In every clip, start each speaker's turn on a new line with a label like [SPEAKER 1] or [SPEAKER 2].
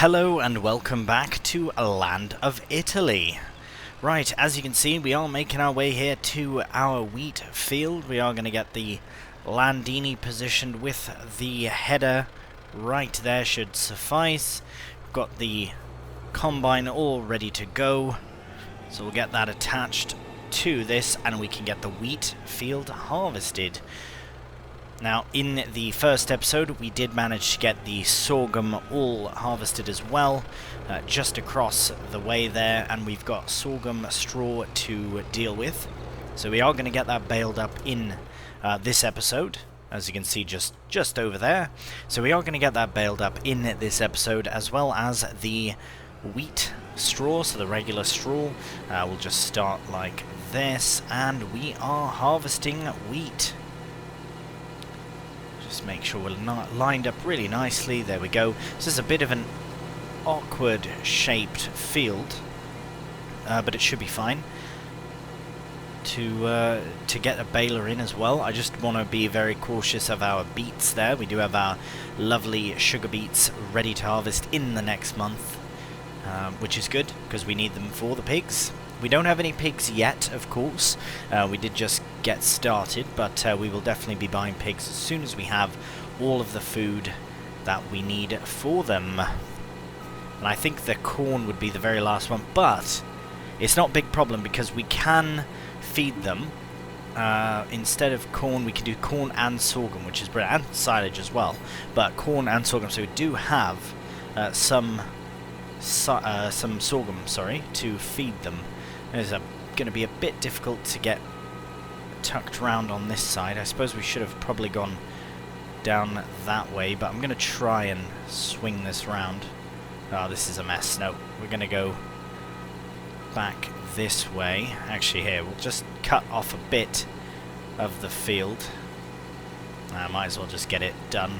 [SPEAKER 1] Hello and welcome back to Land of Italy. Right, as you can see, we are making our way here to our wheat field. We are going to get the Landini positioned with the header right there should suffice. We've got the combine all ready to go, so we'll get that attached to this and we can get the wheat field harvested. Now, in the first episode, we did manage to get the sorghum all harvested as well, just across the way there, and we've got sorghum straw to deal with. So we are going to get that baled up in this episode, as you can see just over there. So we are going to get that baled up in this episode, as well as the wheat straw, so the regular straw. We'll just start like this, and we are harvesting wheat. Just make sure we're not lined up really nicely. There we go. This is a bit of an awkward shaped field, but it should be fine to get a baler in as well. I just want to be very cautious of our beets there. We do have our lovely sugar beets ready to harvest in the next month, which is good because we need them for the pigs. We don't have any pigs yet, of course. We did just get started, but we will definitely be buying pigs as soon as we have all of the food that we need for them. And I think the corn would be the very last one, but it's not a big problem because we can feed them. Instead of corn, we can do corn and sorghum, which is brilliant, and silage as well. But corn and sorghum, so we do have some sorghum, to feed them. It's going to be a bit difficult to get tucked round on this side. I suppose we should have probably gone down that way, but I'm going to try and swing this round. Oh, this is a mess. No, we're going to go back this way. Actually, here, we'll just cut off a bit of the field. I might as well just get it done.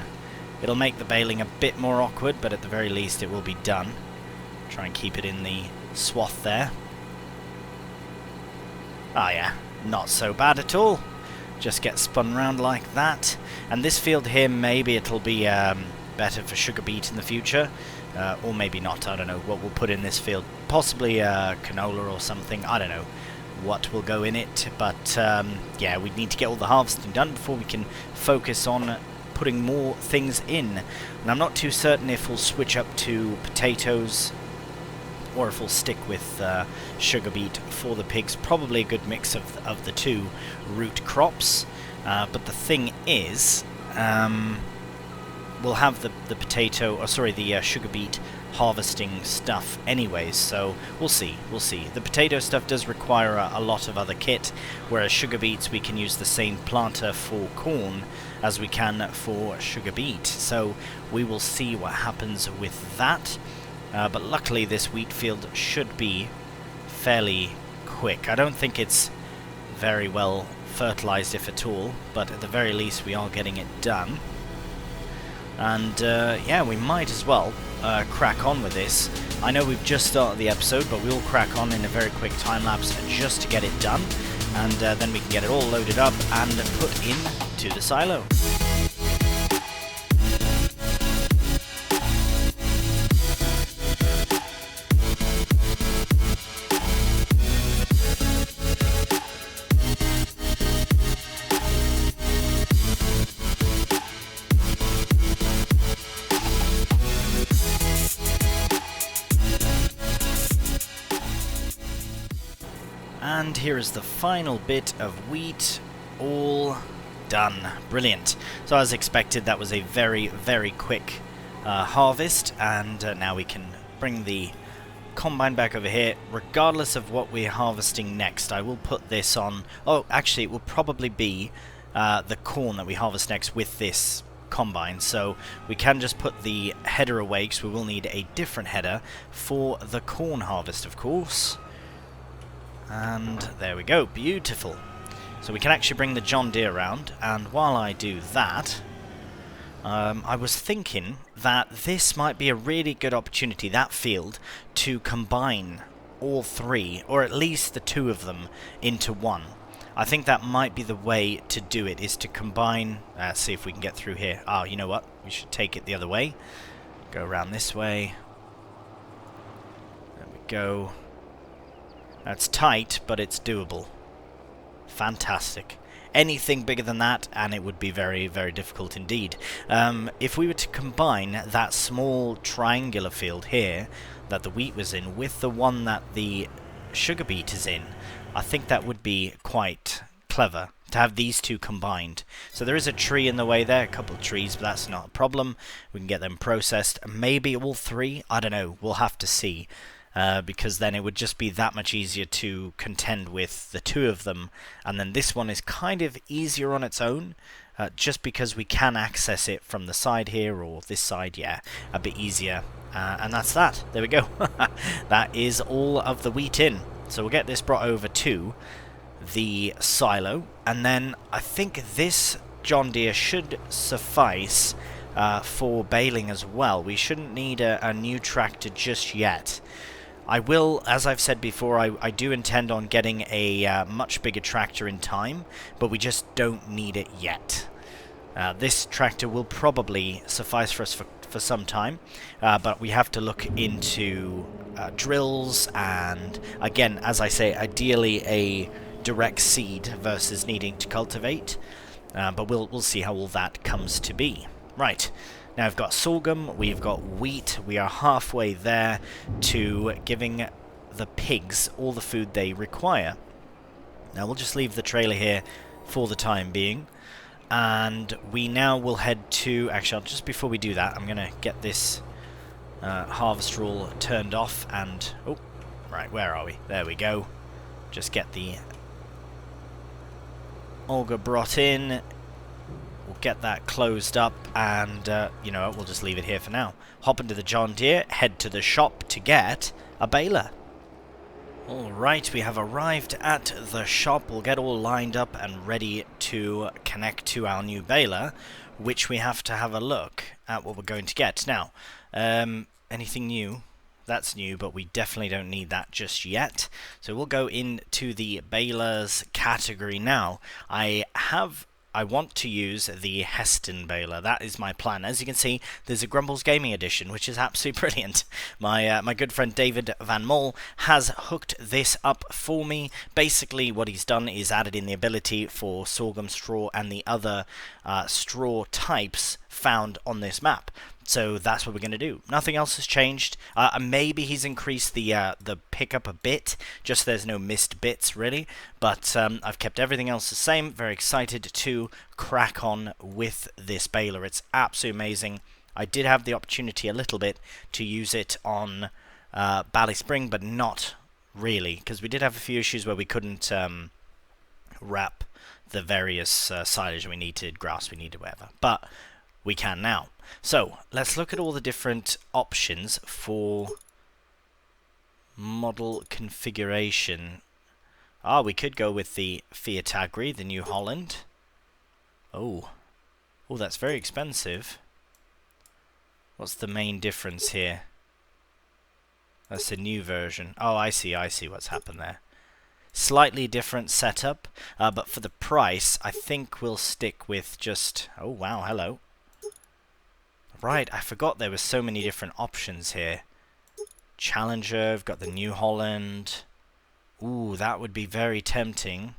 [SPEAKER 1] It'll make the baling a bit more awkward, but at the very least it will be done. Try and keep it in the swath there. Ah yeah, not so bad at all. Just get spun round like that. And this field here, maybe it'll be better for sugar beet in the future. Or maybe not, I don't know what we'll put in this field. Possibly canola or something, I don't know what will go in it. But yeah, we need to get all the harvesting done before we can focus on putting more things in. And I'm not too certain if we'll switch up to potatoes or if we'll stick with sugar beet for the pigs. Probably a good mix of the two root crops. But the thing is, we'll have the potato, or sorry, the sugar beet harvesting stuff anyways, so we'll see. The potato stuff does require a lot of other kit, whereas sugar beets we can use the same planter for corn as we can for sugar beet, so we will see what happens with that. But luckily this wheat field should be fairly quick. I don't think it's very well fertilized, if at all, but at the very least we are getting it done. And yeah, we might as well crack on with this. I know we've just started the episode, but we'll crack on in a very quick time lapse just to get it done, and then we can get it all loaded up and put into the silo. And here is the final bit of wheat, all done. Brilliant. So as expected, that was a very, very quick harvest, and now we can bring the combine back over here. Regardless of what we're harvesting next, I will put this on. Oh, actually, it will probably be the corn that we harvest next with this combine, so we can just put the header away because we will need a different header for the corn harvest, of course. And there we go, beautiful. So we can actually bring the John Deere around, and while I do that, I was thinking that this might be a really good opportunity, that field, to combine all three, or at least the two of them, into one. I think that might be the way to do it, is to combine... see if we can get through here. Oh, you know what? We should take it the other way. Go around this way. go. That's tight, but it's doable. Fantastic. Anything bigger than that, and it would be very, very difficult indeed. If we were to combine that small triangular field here that the wheat was in with the one that the sugar beet is in, I think that would be quite clever to have these two combined. So there is a tree in the way there, a couple of trees, but that's not a problem. We can get them processed. Maybe all three, I don't know, we'll have to see. Because then it would just be that much easier to contend with the two of them, and then this one is kind of easier on its own, just because we can access it from the side here, or this side, yeah, a bit easier, and that's that. There we go. That is all of the wheat in. So we'll get this brought over to the silo, and then I think this John Deere should suffice for baling as well. We shouldn't need a new tractor just yet. I will, as I've said before, I do intend on getting a much bigger tractor in time, but we just don't need it yet. This tractor will probably suffice for us for some time, but we have to look into drills, and again, as I say, ideally a direct seed versus needing to cultivate, but we'll see how all that comes to be. Right. Now we've got sorghum, we've got wheat, we are halfway there to giving the pigs all the food they require. Now we'll just leave the trailer here for the time being, and we now will head to, actually just before we do that, I'm going to get this harvest rule turned off, and, oh, right, where are we? There we go. Just get the auger brought in. We'll get that closed up, and you know, we'll just leave it here for now. Hop into the John Deere, head to the shop to get a baler. Alright, we have arrived at the shop. We'll get all lined up and ready to connect to our new baler, which we have to have a look at what we're going to get. Now, anything new? That's new, but we definitely don't need that just yet. So we'll go into the balers category now. I want to use the HESSTON baler. That is my plan. As you can see, there's a Grumbles Gaming Edition, which is absolutely brilliant. My good friend David Van Mol has hooked this up for me. Basically, what he's done is added in the ability for sorghum straw and the other straw types found on this map. So that's what we're going to do. Nothing else has changed. Maybe he's increased the pickup a bit, just there's no missed bits really. But I've kept everything else the same. Very excited to crack on with this baler. It's absolutely amazing. I did have the opportunity a little bit to use it on Bally Spring, but not really, because we did have a few issues where we couldn't wrap the various silage we needed, grass we needed, whatever. But we can now. So let's look at all the different options for model configuration. We could go with the Fiat Agri, the New Holland. Oh, that's very expensive. What's the main difference here? That's a new version. Oh, I see what's happened there. Slightly different setup, but for the price, I think we'll stick with just... Oh, wow, hello. Right, I forgot there were so many different options here. Challenger, we've got the New Holland. Ooh, that would be very tempting.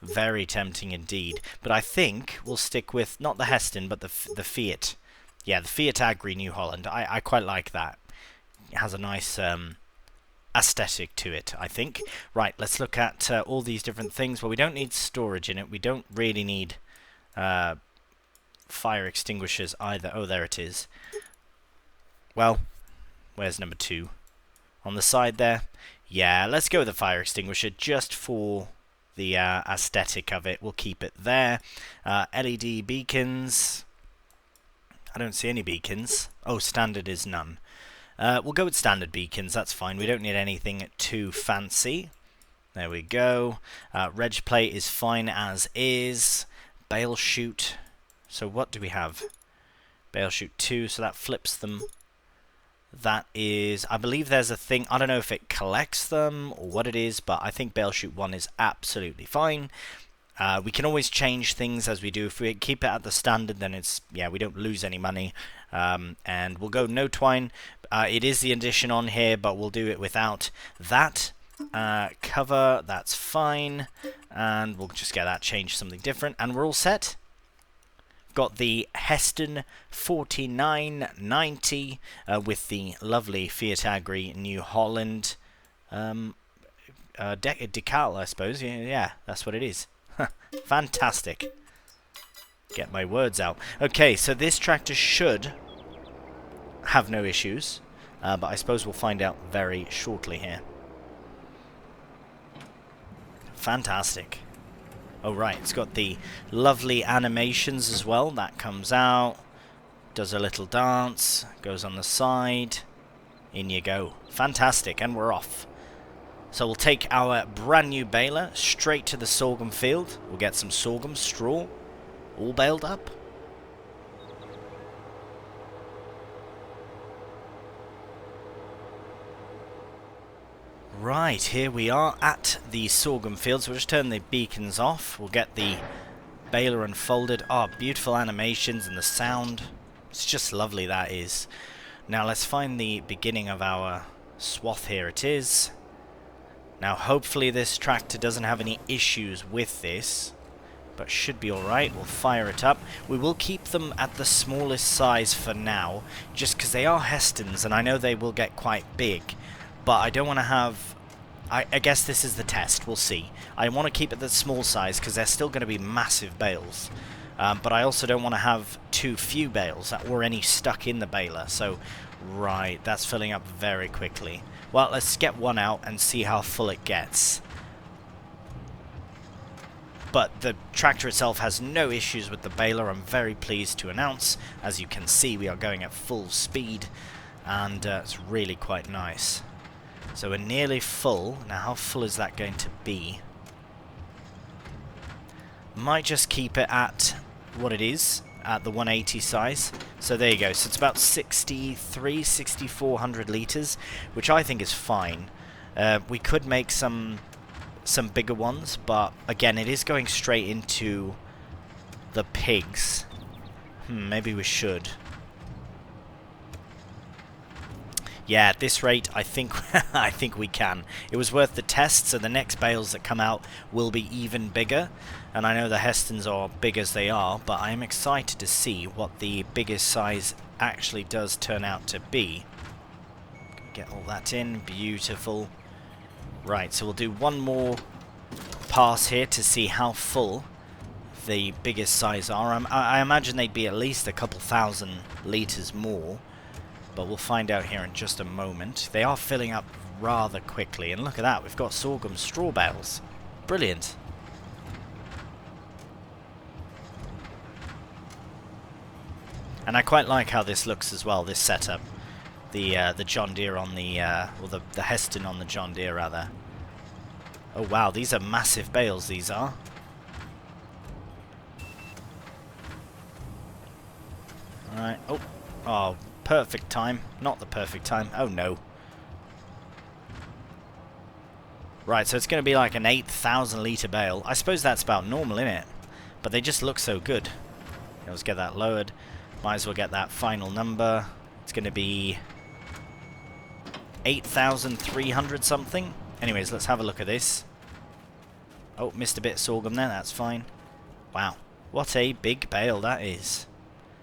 [SPEAKER 1] Very tempting indeed. But I think we'll stick with, not the HESSTON, but the Fiat. Yeah, the Fiat Agri New Holland. I quite like that. It has a nice aesthetic to it, I think. Right, let's look at all these different things. Well, we don't need storage in it. We don't really need... fire extinguishers either. Oh, there it is. Well, where's number 2? On the side there? Yeah, let's go with the fire extinguisher just for the aesthetic of it. We'll keep it there. LED beacons. I don't see any beacons. Oh, standard is none. We'll go with standard beacons. That's fine. We don't need anything too fancy. There we go. Reg plate is fine as is. Bale chute. So what do we have? Bale chute 2, so that flips them. That is, I believe there's a thing, I don't know if it collects them or what it is, but I think bale chute 1 is absolutely fine. We can always change things as we do. If we keep it at the standard, then it's, yeah, we don't lose any money. And we'll go no twine. It is the addition on here, but we'll do it without that. Cover, that's fine. And we'll just get that changed to something different. And we're all set. Got the HESSTON 4990 with the lovely Fiat Agri New Holland decal, I suppose. Yeah, that's what it is. Fantastic. Get my words out. Okay, so this tractor should have no issues, but I suppose we'll find out very shortly here. Fantastic. Oh right, it's got the lovely animations as well. That comes out, does a little dance, goes on the side, in you go. Fantastic, and we're off. So we'll take our brand new baler straight to the sorghum field. We'll get some sorghum straw, all baled up. Right, here we are at the sorghum fields. We'll just turn the beacons off. We'll get the baler unfolded. Oh, beautiful animations and the sound. It's just lovely, that is. Now let's find the beginning of our swath. Here it is. Now hopefully this tractor doesn't have any issues with this, but should be alright. We'll fire it up. We will keep them at the smallest size for now, just because they are HESSTONs and I know they will get quite big. But I don't want to have... I guess this is the test. We'll see. I want to keep it the small size because they're still going to be massive bales. But I also don't want to have too few bales or any stuck in the baler. So, right, that's filling up very quickly. Well, let's get one out and see how full it gets. But the tractor itself has no issues with the baler. I'm very pleased to announce. As you can see, we are going at full speed. And it's really quite nice. So we're nearly full. Now how full is that going to be? Might just keep it at what it is, at the 180 size. So there you go. So it's about 6,400 litres, which I think is fine. We could make some bigger ones, but again, it is going straight into the pigs. Maybe we should. Yeah, at this rate, I think I think we can. It was worth the test, so the next bales that come out will be even bigger. And I know the HESSTONs are big as they are, but I'm excited to see what the biggest size actually does turn out to be. Get all that in, beautiful. Right, so we'll do one more pass here to see how full the biggest size are. I imagine they'd be at least a couple thousand litres more. But we'll find out here in just a moment. They are filling up rather quickly. And look at that, we've got sorghum straw bales. Brilliant. And I quite like how this looks as well, this setup. The John Deere on the... or the HESSTON on the John Deere, rather. Oh wow, these are massive bales, these are. Alright, oh, perfect time. Not the perfect time. Oh no. Right, so it's going to be like an 8,000 litre bale. I suppose that's about normal, isn't it? But they just look so good. Let's get that lowered. Might as well get that final number. It's going to be 8,300 something. Anyways, let's have a look at this. Oh, missed a bit of sorghum there. That's fine. Wow. What a big bale that is.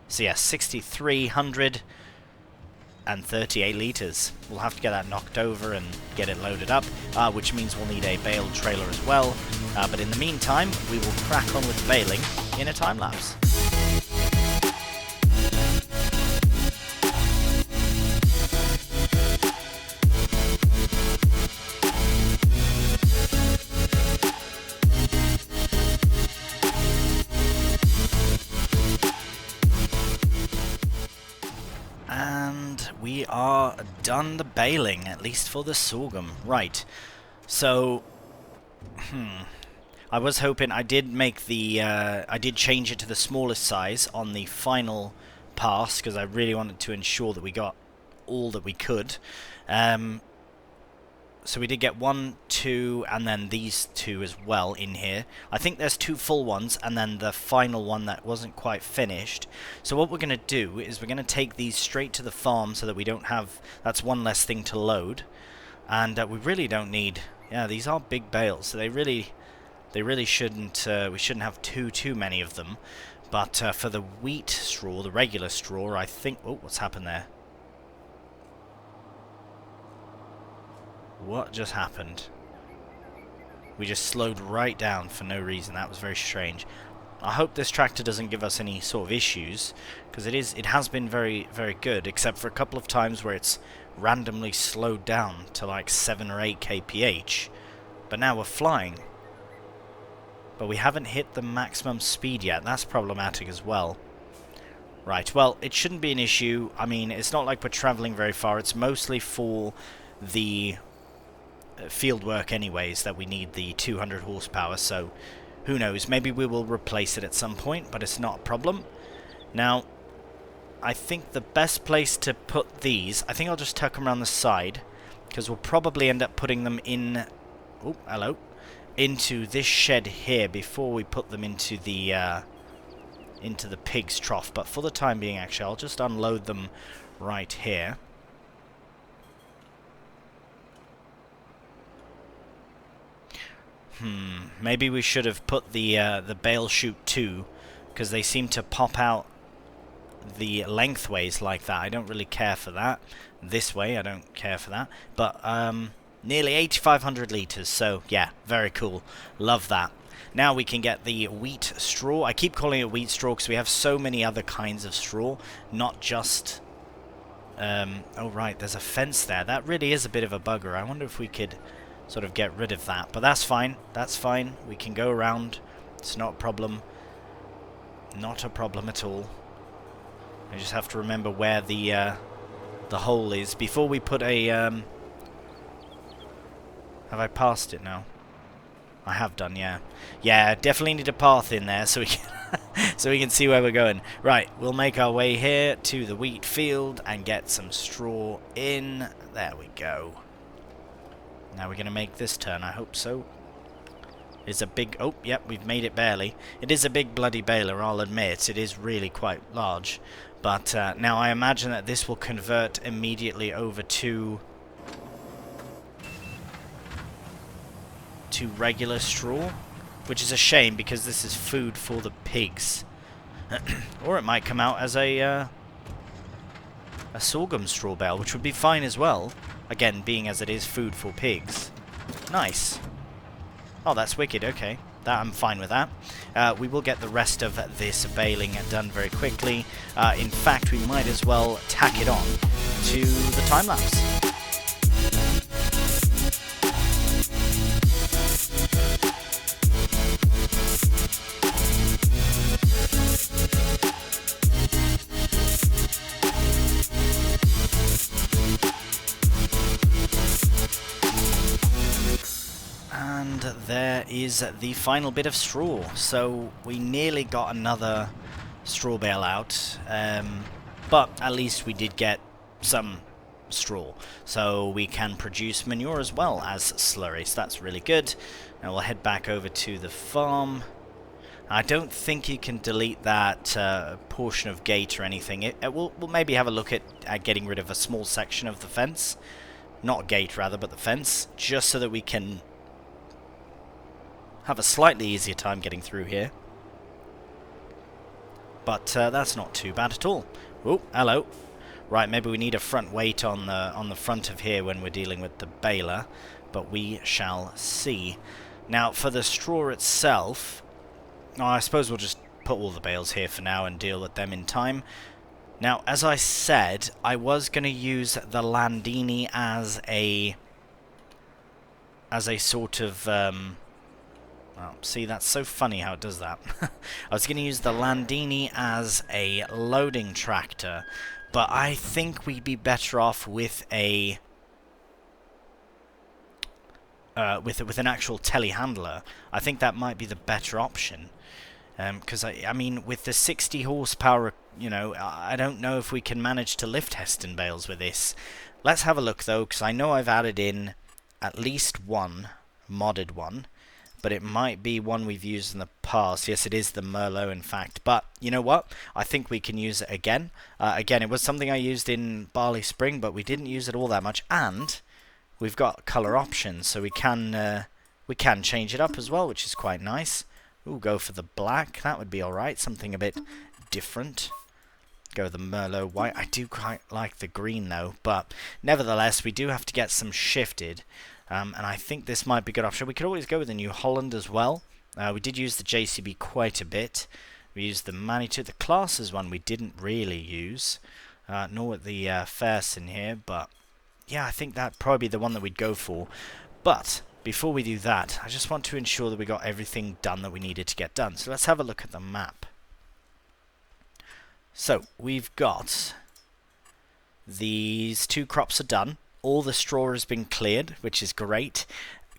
[SPEAKER 1] So yeah, 6,338 litres. We'll have to get that knocked over and get it loaded up, which means we'll need a bale trailer as well. But in the meantime, we will crack on with baling in a time lapse. We are done the baling, at least for the sorghum. Right, so, I was hoping, I did make the, I did change it to the smallest size on the final pass, because I really wanted to ensure that we got all that we could. So we did get 1, 2, and then these 2 as well in here. I think there's 2 full ones, and then the final one that wasn't quite finished. So what we're going to do is we're going to take these straight to the farm so that we don't have... That's one less thing to load. And we really don't need... Yeah, these are big bales, so they really shouldn't... we shouldn't have too many of them. But for the wheat straw, the regular straw, I think... Oh, what's happened there? What just happened? We just slowed right down for no reason. That was very strange. I hope this tractor doesn't give us any sort of issues, because it has been very good, except for a couple of times where it's randomly slowed down to like 7 or 8 kph. But now we're flying. But we haven't hit the maximum speed yet. That's problematic as well. Right, well, it shouldn't be an issue. I mean, it's not like we're traveling very far. It's mostly for the field work anyways that we need the 200 horsepower, so who knows, maybe we will replace it at some point, but it's not a problem. Now, I think the best place to put these, I think I'll just tuck them around the side, because we'll probably end up putting them in, oh, hello, into this shed here before we put them into the pig's trough. But for the time being, actually, I'll just unload them right here. Maybe we should have put the bale chute too, because they seem to pop out the lengthways like that. I don't really care for that. This way, I don't care for that. But nearly 8,500 litres, so yeah, very cool. Love that. Now we can get the wheat straw. I keep calling it wheat straw because we have so many other kinds of straw, not just... oh right, there's a fence there. That really is a bit of a bugger. I wonder if we could sort of get rid of that, but that's fine. That's fine. We can go around. It's not a problem. Not a problem at all. I just have to remember where the hole is before we put a... Have I passed it now? I have done, yeah. Yeah, definitely need a path in there so we can so we can see where we're going. Right, we'll make our way here to the wheat field and get some straw in. There we go. Now we're going to make this turn, I hope so. It's a big... Oh, yep, we've made it barely. It is a big bloody baler, I'll admit. It is really quite large. But now I imagine that this will convert immediately over to regular straw. Which is a shame, because this is food for the pigs. Or it might come out as a sorghum straw bale, which would be fine as well. Again, being as it is food for pigs. Nice. Oh, that's wicked, okay. I'm fine with that. We will get the rest of this baling done very quickly. In fact, we might as well tack it on to the time-lapse. There is the final bit of straw. So we nearly got another straw bale out, but at least we did get some straw, so we can produce manure as well as slurry, so that's really good. Now we'll head back over to the farm. I don't think you can delete that portion of gate or anything. We'll maybe have a look at getting rid of a small section of the fence, not gate rather, but the fence, just so that we can have a slightly easier time getting through here. But that's not too bad at all. Oh, hello. Right, maybe we need a front weight on the front of here when we're dealing with the baler, but we shall see. Now, for the straw itself, I suppose we'll just put all the bales here for now and deal with them in time. Now, as I said, I was going to use the Landini as a sort of... well, see, that's so funny how it does that. I was going to use the Landini as a loading tractor, but I think we'd be better off with a with an actual telehandler. I think that might be the better option, because I mean, with the 60 horsepower, you know, I don't know if we can manage to lift HESSTON bales with this. Let's have a look though, because I know I've added in at least one modded one, but it might be one we've used in the past. Yes, it is the Merlot, in fact. But you know what? I think we can use it again. Again, it was something I used in Barley Spring, but we didn't use it all that much. And we've got color options, so we can change it up as well, which is quite nice. Ooh, go for the black. That would be alright. Something a bit different. Go with the Merlot white. I do quite like the green, though. But nevertheless, we do have to get some shifted. And I think this might be a good option. We could always go with the New Holland as well. We did use the JCB quite a bit. We used the Manitou. The Classes one we didn't really use. Nor with the Fersen here. But yeah, I think that'd probably be the one that we'd go for. But before we do that, I just want to ensure that we got everything done that we needed to get done. So let's have a look at the map. So we've got these 2 crops are done. All the straw has been cleared, which is great.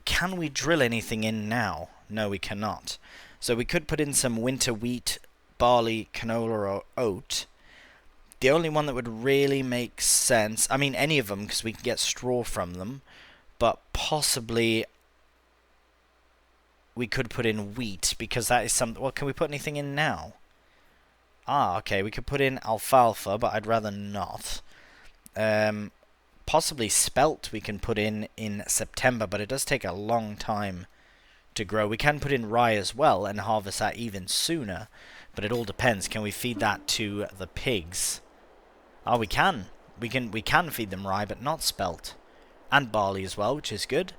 [SPEAKER 1] Can we drill anything in now? No, we cannot. So we could put in some winter wheat, barley, canola or oat. The only one that would really make sense, I mean any of them because we can get straw from them, but possibly we could put in wheat because that is something. Well, can we put anything in now? Ah, okay, we could put in alfalfa, but I'd rather not. Possibly spelt we can put in September, but it does take a long time to grow. We can put in rye as well and harvest that even sooner, but it all depends. Can we feed that to the pigs? Oh, we can. We can feed them rye, but not spelt. And barley as well, which is good.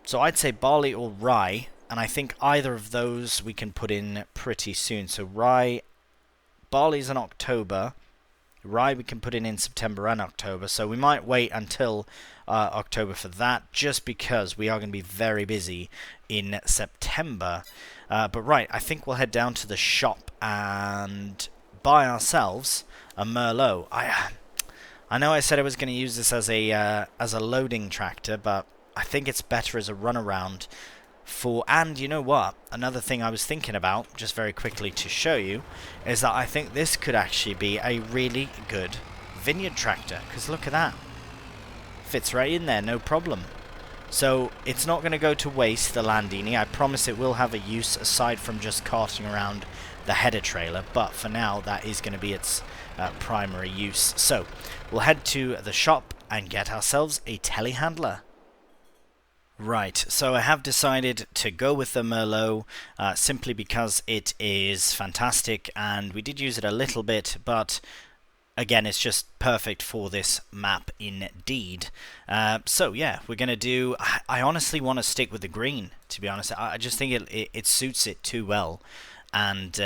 [SPEAKER 1] So I'd say barley or rye, and I think either of those we can put in pretty soon. So rye, barley's in October. Rye we can put in September and October, so we might wait until October for that, just because we are going to be very busy in September. But right, I think we'll head down to the shop and buy ourselves a Merlot. I know I said I was going to use this as a loading tractor, but I think it's better as a runaround for. And you know what? Another thing I was thinking about, just very quickly to show you, is that I think this could actually be a really good vineyard tractor. Because look at that. Fits right in there, no problem. So it's not going to go to waste, the Landini. I promise it will have a use aside from just carting around the header trailer. But for now, that is going to be its primary use. So we'll head to the shop and get ourselves a telehandler. Right, so I have decided to go with the Merlot simply because it is fantastic, and we did use it a little bit, but again, it's just perfect for this map indeed. So yeah, we're going to do. I honestly want to stick with the green, to be honest. I just think it suits it too well, and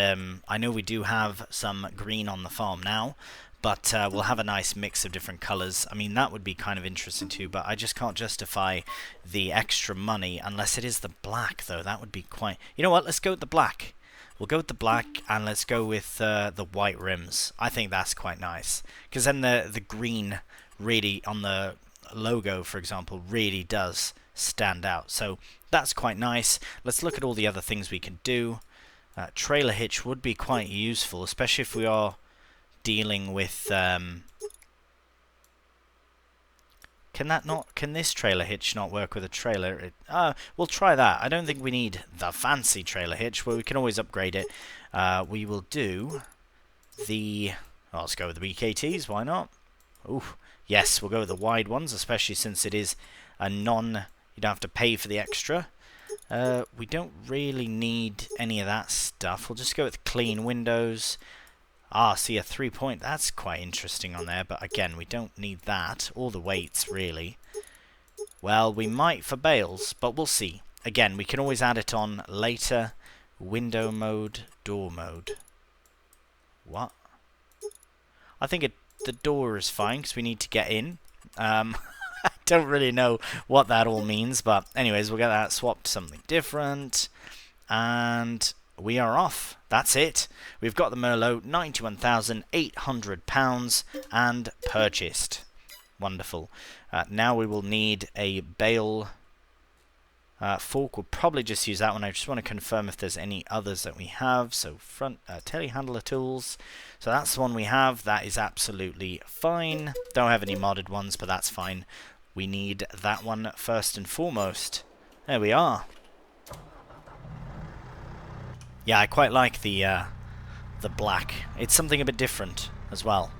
[SPEAKER 1] I know we do have some green on the farm now, but we'll have a nice mix of different colours. I mean, that would be kind of interesting too, but I just can't justify the extra money unless it is the black, though. That would be quite. You know what? Let's go with the black. We'll go with the black, and let's go with the white rims. I think that's quite nice, because then the green really on the logo, for example, really does stand out. So that's quite nice. Let's look at all the other things we can do. Trailer hitch would be quite useful, especially if we are dealing with. Can this trailer hitch not work with a trailer? We'll try that. I don't think we need the fancy trailer hitch, but we can always upgrade it. We will do the. Well, let's go with the BKTs. Why not? Ooh, yes, we'll go with the wide ones, especially since it is a non. You don't have to pay for the extra. We don't really need any of that stuff. We'll just go with clean windows. Ah, see a 3-point. That's quite interesting on there, but again, we don't need that. All the weights, really. Well, we might for bales, but we'll see. Again, we can always add it on later. Window mode, door mode. What? I think the door is fine, because we need to get in. I don't really know what that all means, but anyways, we'll get that swapped to something different. And we are off. That's it. We've got the Merlot, £91,800 and purchased. Wonderful. Now we will need a bale fork. We'll probably just use that one. I just want to confirm if there's any others that we have. So front telehandler tools. So that's the one we have. That is absolutely fine. Don't have any modded ones, but that's fine. we need that one first and foremost. There we are. Yeah, I quite like the black. It's something a bit different as well.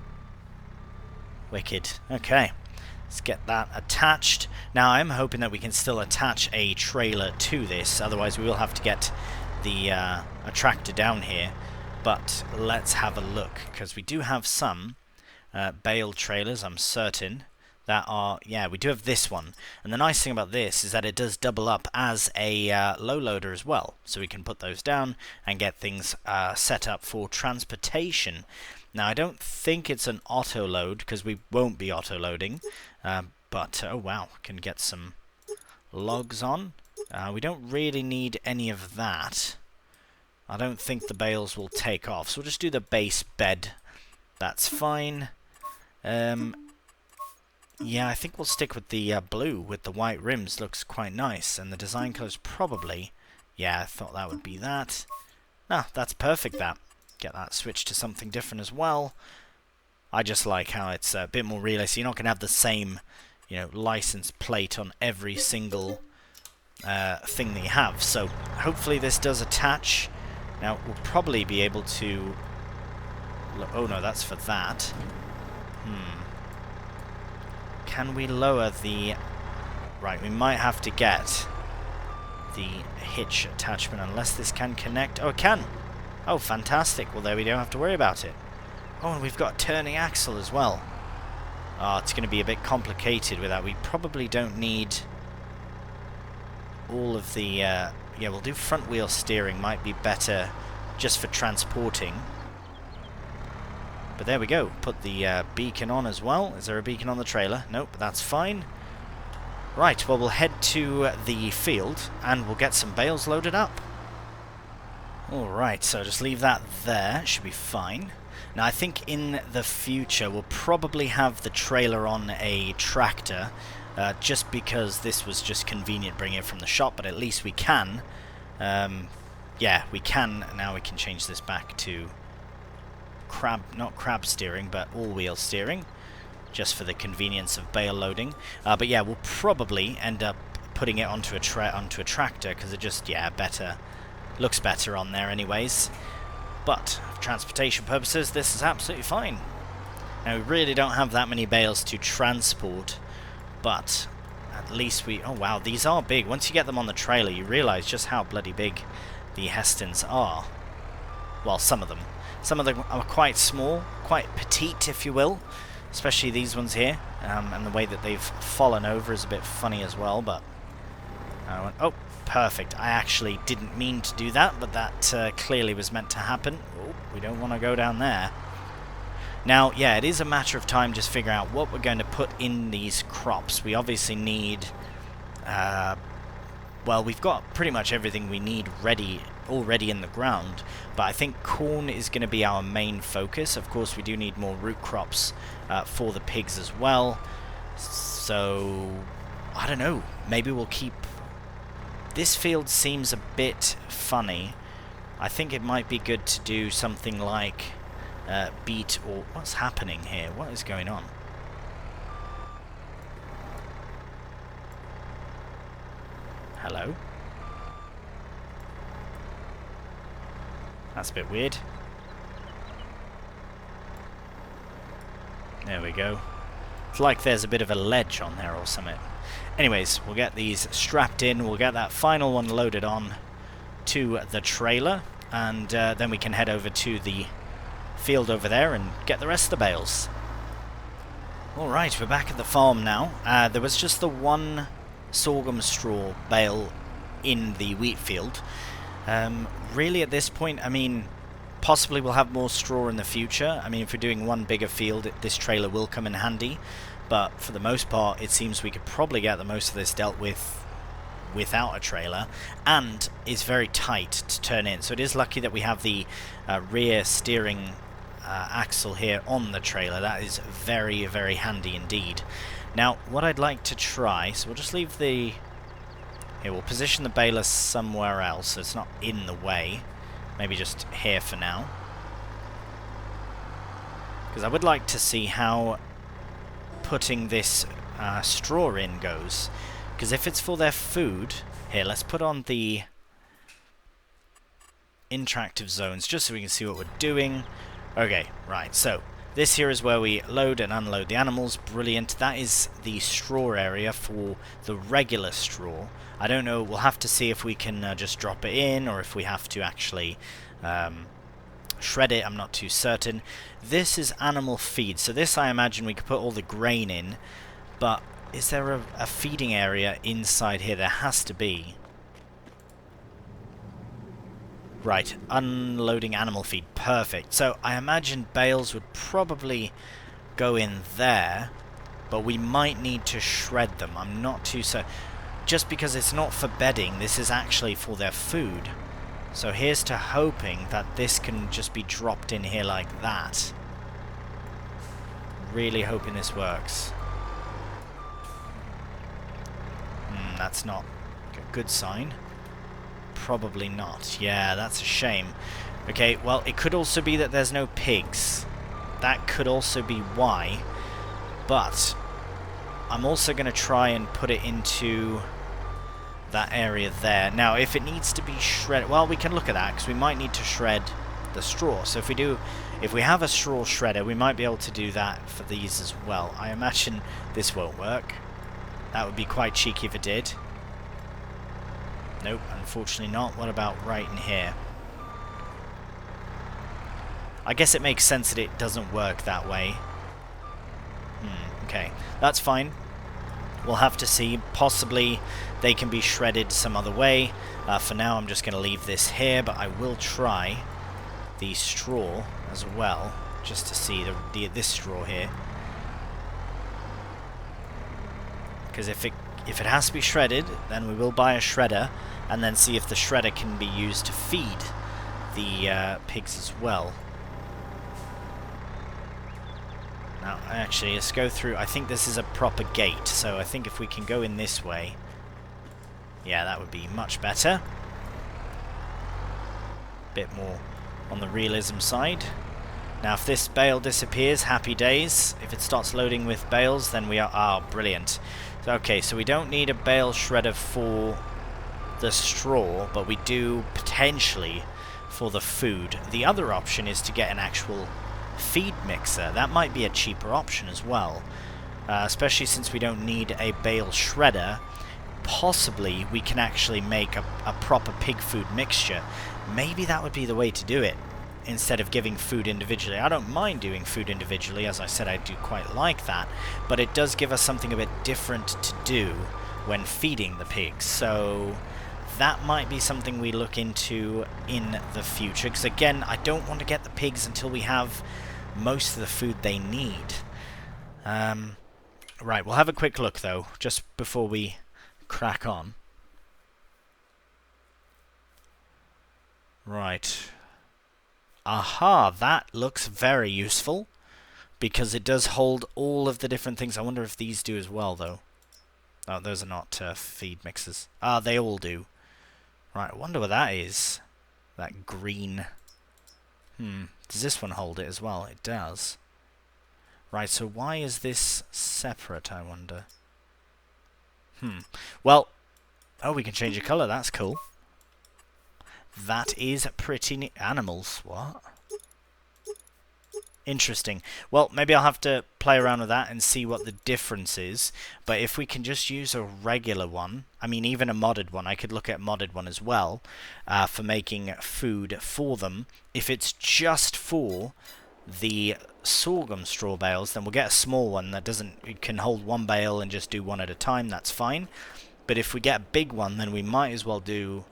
[SPEAKER 1] Wicked. Okay. Let's get that attached. Now, I'm hoping that we can still attach a trailer to this. Otherwise, we will have to get the a tractor down here. But let's have a look, because we do have some bale trailers, I'm certain, that are... Yeah, we do have this one. And the nice thing about this is that it does double up as a low loader as well. So we can put those down and get things set up for transportation. Now, I don't think it's an auto load, because we won't be auto loading. But, oh wow, can get some logs on. We don't really need any of that. I don't think the bales will take off, so we'll just do the base bed. That's fine. Yeah, I think we'll stick with the blue with the white rims. Looks quite nice, and the design colors probably... Yeah, I thought that would be that. Ah, that's perfect, that. Get that switched to something different as well. I just like how it's a bit more realistic. You're not going to have the same, you know, license plate on every single thing that you have. So hopefully this does attach. Now we'll probably be able to... Oh no, that's for that. Can we lower the... Right, we might have to get the hitch attachment unless this can connect. Oh, it can! Oh, fantastic. Well, there we don't have to worry about it. Oh, and we've got a turning axle as well. Oh, it's going to be a bit complicated with that. We probably don't need all of the... yeah, we'll do front wheel steering. Might be better just for transporting. But there we go. Put the beacon on as well. Is there a beacon on the trailer? Nope, that's fine. Right, well, we'll head to the field and we'll get some bales loaded up. Alright, so just leave that there. Should be fine. Now, I think in the future we'll probably have the trailer on a tractor, just because this was just convenient bringing it from the shop, but at least we can. Yeah, we can. Now we can change this back to not crab steering, but all-wheel steering, just for the convenience of bale loading. But yeah, we'll probably end up putting it onto a tractor, because it just, yeah, looks better on there anyways. But for transportation purposes, this is absolutely fine. Now, we really don't have that many bales to transport, but at least we... Oh wow, these are big. Once you get them on the trailer, you realise just how bloody big the HESSTONs are. Well, some of them. Some of them are quite small, quite petite, if you will. Especially these ones here. And the way that they've fallen over is a bit funny as well, but... oh, perfect. I actually didn't mean to do that, but that clearly was meant to happen. Oh, we don't want to go down there. Now, yeah, it is a matter of time just figuring out what we're going to put in these crops. We obviously need... well, we've got pretty much everything we need already in the ground, but I think corn is going to be our main focus. Of course, we do need more root crops for the pigs as well. So, I don't know. Maybe we'll keep... This field seems a bit funny. I think it might be good to do something like beet or... What's happening here? What is going on? Hello? That's a bit weird. There we go. It's like there's a bit of a ledge on there or something. Anyways, we'll get these strapped in. We'll get that final one loaded on to the trailer. And then we can head over to the field over there and get the rest of the bales. Alright, we're back at the farm now. There was just the one sorghum straw bale in the wheat field. Really at this point, I mean, possibly we'll have more straw in the future. I mean, if we're doing one bigger field, this trailer will come in handy. But for the most part, it seems we could probably get the most of this dealt with without a trailer, and is very tight to turn in. So it is lucky that we have the rear steering axle here on the trailer. That is very, very handy indeed. Now, what I'd like to try, so we'll just leave the... Here, we'll position the baler somewhere else so it's not in the way. Maybe just here for now. Because I would like to see how putting this straw in goes. Because if it's for their food... Here, let's put on the interactive zones just so we can see what we're doing. Okay, right, so this here is where we load and unload the animals. Brilliant. That is the straw area for the regular straw. I don't know, we'll have to see if we can just drop it in or if we have to actually shred it. I'm not too certain. This is animal feed, so this I imagine we could put all the grain in, but is there a feeding area inside here? There has to be. Right, unloading animal feed. Perfect. So I imagine bales would probably go in there, but we might need to shred them. I'm not too certain. Just because it's not for bedding, this is actually for their food. So here's to hoping that this can just be dropped in here like that. Really hoping this works. That's not a good sign. Probably not. Yeah, that's a shame. Okay, well, it could also be that there's no pigs. That could also be why. But I'm also going to try and put it into that area there. Now, if it needs to be shredded... Well, we can look at that, because we might need to shred the straw. So if we have a straw shredder, we might be able to do that for these as well. I imagine this won't work. That would be quite cheeky if it did. Nope, unfortunately not. What about right in here? I guess it makes sense that it doesn't work that way. Okay, that's fine. We'll have to see. Possibly they can be shredded some other way. For now, I'm just going to leave this here, but I will try the straw as well, just to see this straw here. Because if it has to be shredded, then we will buy a shredder, and then see if the shredder can be used to feed the pigs as well. Now, actually, let's go through. I think this is a proper gate, so I think if we can go in this way, yeah, that would be much better. Bit more on the realism side. Now, if this bale disappears, happy days. If it starts loading with bales, then we are... Ah, brilliant. Okay, so we don't need a bale shredder for the straw, but we do potentially for the food. The other option is to get an actual feed mixer. That might be a cheaper option as well, especially since we don't need a bale shredder. Possibly we can actually make a proper pig food mixture. Maybe that would be the way to do it, instead of giving food individually. I don't mind doing food individually, as I said, I do quite like that, but it does give us something a bit different to do when feeding the pigs, so that might be something we look into in the future, because again, I don't want to get the pigs until we have most of the food they need. Right, we'll have a quick look though, just before we crack on. Right. Aha, that looks very useful, because it does hold all of the different things. I wonder if these do as well, though. Oh, those are not feed mixers. Ah, they all do. Right, I wonder what that is. That green... does this one hold it as well? It does. Right, so why is this separate, I wonder? Well... Oh, we can change the colour, that's cool. That is pretty neat. Animals, what? Interesting. Well, maybe I'll have to play around with that and see what the difference is. But if we can just use a regular one, I mean even a modded one, I could look at a modded one as well, for making food for them. If it's just for the sorghum straw bales, then we'll get a small one that can hold one bale and just do one at a time, that's fine. But if we get a big one, then we might as well do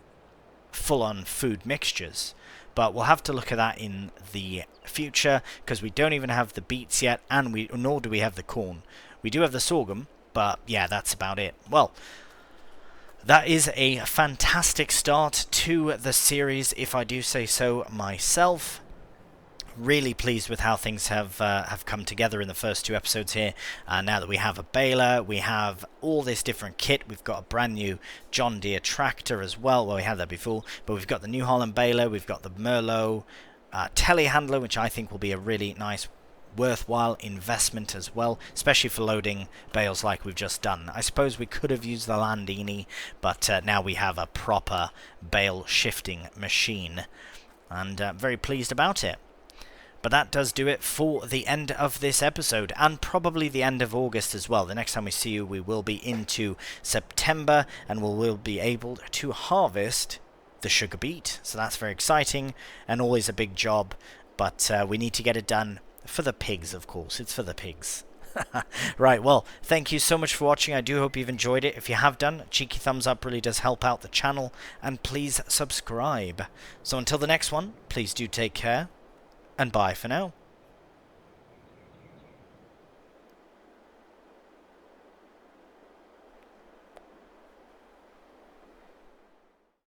[SPEAKER 1] full-on food mixtures. But we'll have to look at that in the future, because we don't even have the beets yet, and nor do we have the corn. We do have the sorghum, but yeah, that's about it. Well, that is a fantastic start to the series, if I do say so myself. Really pleased with how things have come together in the first 2 episodes here. Now that we have a baler, we have all this different kit. We've got a brand new John Deere tractor as well. Well, we had that before, but we've got the New Holland baler, we've got the Merlot telehandler, which I think will be a really nice worthwhile investment as well, especially for loading bales like we've just done. I suppose we could have used the Landini, but now we have a proper bale shifting machine, and very pleased about it. But that does do it for the end of this episode, and probably the end of August as well. The next time we see you, we will be into September, and we'll be able to harvest the sugar beet. So that's very exciting, and always a big job, but we need to get it done for the pigs, of course. It's for the pigs. Right, well, thank you so much for watching. I do hope you've enjoyed it. If you have done, a cheeky thumbs up really does help out the channel, and please subscribe. So until the next one, please do take care, and bye for now.